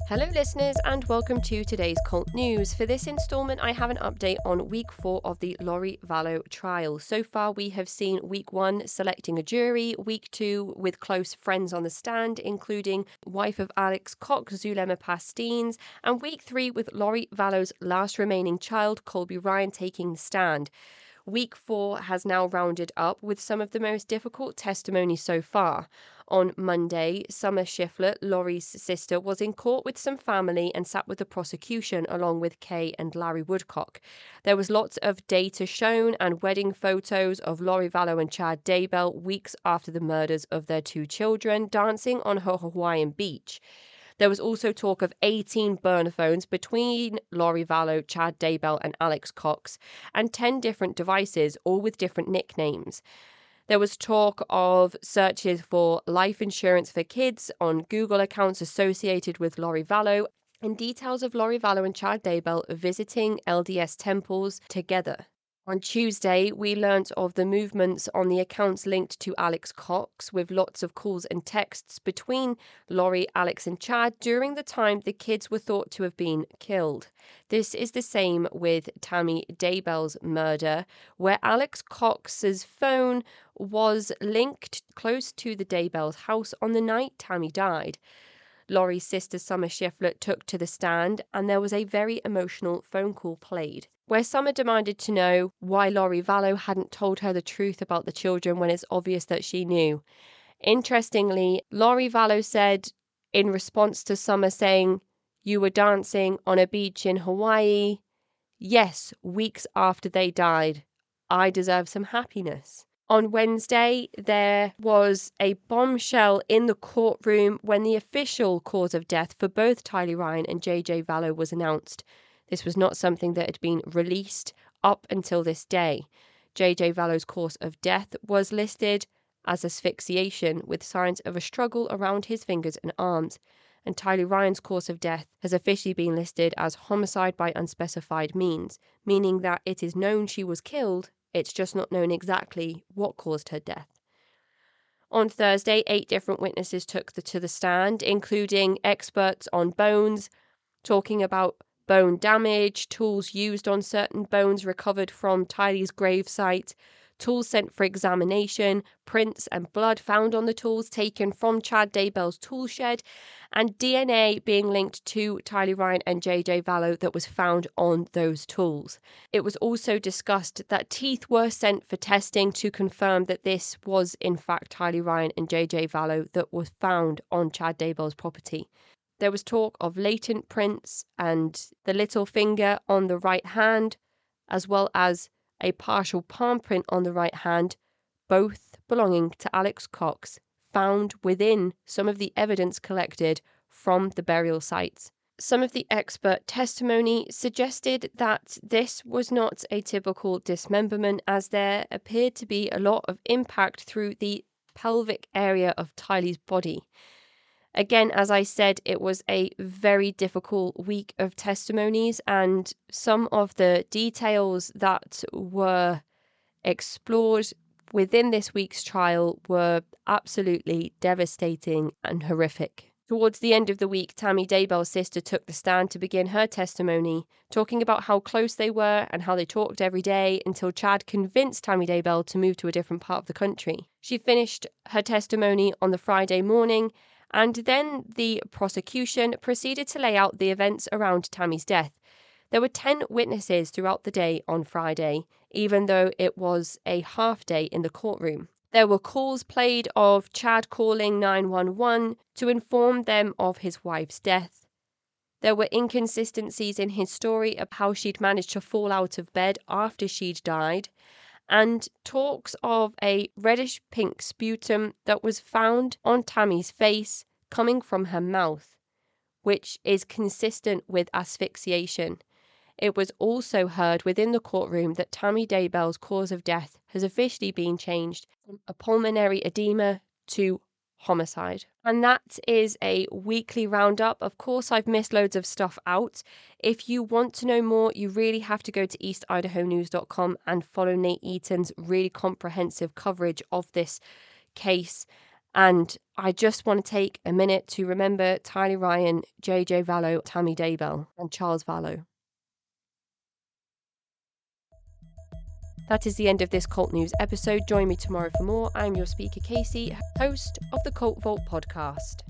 Hello, listeners, and welcome to today's Cult News. For this instalment, I have an update on week 4 of the Lori Vallow trial. So far, we have seen week 1 selecting a jury, week 2 with close friends on the stand, including wife of Alex Cox, Zulema Pastines, and week 3 with Lori Vallow's last remaining child, Colby Ryan, taking the stand. Week 4 has now rounded up with some of the most difficult testimony so far. On Monday, Summer Shiflett, Lori's sister, was in court with some family and sat with the prosecution along with Kay and Larry Woodcock. There was lots of data shown and wedding photos of Lori Vallow and Chad Daybell weeks after the murders of their 2 children, dancing on her Hawaiian beach. There was also talk of 18 burner phones between Lori Vallow, Chad Daybell and Alex Cox, and 10 different devices, all with different nicknames. There was talk of searches for life insurance for kids on Google accounts associated with Lori Vallow, and details of Lori Vallow and Chad Daybell visiting LDS temples together. On Tuesday, we learnt of the movements on the accounts linked to Alex Cox, with lots of calls and texts between Lori, Alex and Chad during the time the kids were thought to have been killed. This is the same with Tammy Daybell's murder, where Alex Cox's phone was linked close to the Daybell's house on the night Tammy died. Lori's sister Summer Shiflett took to the stand, and there was a very emotional phone call played, where Summer demanded to know why Lori Vallow hadn't told her the truth about the children when it's obvious that she knew. Interestingly, Lori Vallow said, in response to Summer saying, "You were dancing on a beach in Hawaii. Yes, weeks after they died. I deserve some happiness." On Wednesday, there was a bombshell in the courtroom when the official cause of death for both Tylee Ryan and JJ Vallow was announced. This was not something that had been released up until this day. JJ Vallow's cause of death was listed as asphyxiation with signs of a struggle around his fingers and arms, and Tylee Ryan's cause of death has officially been listed as homicide by unspecified means, meaning that it is known she was killed. It's just not known exactly what caused her death. On Thursday, 8 different witnesses took to the stand, including experts on bones, talking about bone damage, tools used on certain bones recovered from Tylee's gravesite, tools sent for examination, prints and blood found on the tools taken from Chad Daybell's tool shed, and DNA being linked to Tylee Ryan and JJ Vallow that was found on those tools. It was also discussed that teeth were sent for testing to confirm that this was in fact Tylee Ryan and JJ Vallow that was found on Chad Daybell's property. There was talk of latent prints and the little finger on the right hand, as well as a partial palm print on the right hand, both belonging to Alex Cox, found within some of the evidence collected from the burial sites. Some of the expert testimony suggested that this was not a typical dismemberment, as there appeared to be a lot of impact through the pelvic area of Tylee's body. Again, as I said, it was a very difficult week of testimonies, and some of the details that were explored within this week's trial were absolutely devastating and horrific. Towards the end of the week, Tammy Daybell's sister took the stand to begin her testimony, talking about how close they were and how they talked every day until Chad convinced Tammy Daybell to move to a different part of the country. She finished her testimony on the Friday morning, and then the prosecution proceeded to lay out the events around Tammy's death. There were 10 witnesses throughout the day on Friday, even though it was a half day in the courtroom. There were calls played of Chad calling 911 to inform them of his wife's death. There were inconsistencies in his story of how she'd managed to fall out of bed after she'd died, and talks of a reddish-pink sputum that was found on Tammy's face coming from her mouth, which is consistent with asphyxiation. It was also heard within the courtroom that Tammy Daybell's cause of death has officially been changed from a pulmonary edema to homicide. And that is a weekly roundup. Of course, I've missed loads of stuff out. If you want to know more, you really have to go to eastidahonews.com and follow Nate Eaton's really comprehensive coverage of this case. And I just want to take a minute to remember Tylee Ryan, JJ Vallow, Tammy Daybell, and Charles Vallow. That is the end of this Cult News episode. Join me tomorrow for more. I'm your speaker, Casey, host of the Cult Vault podcast.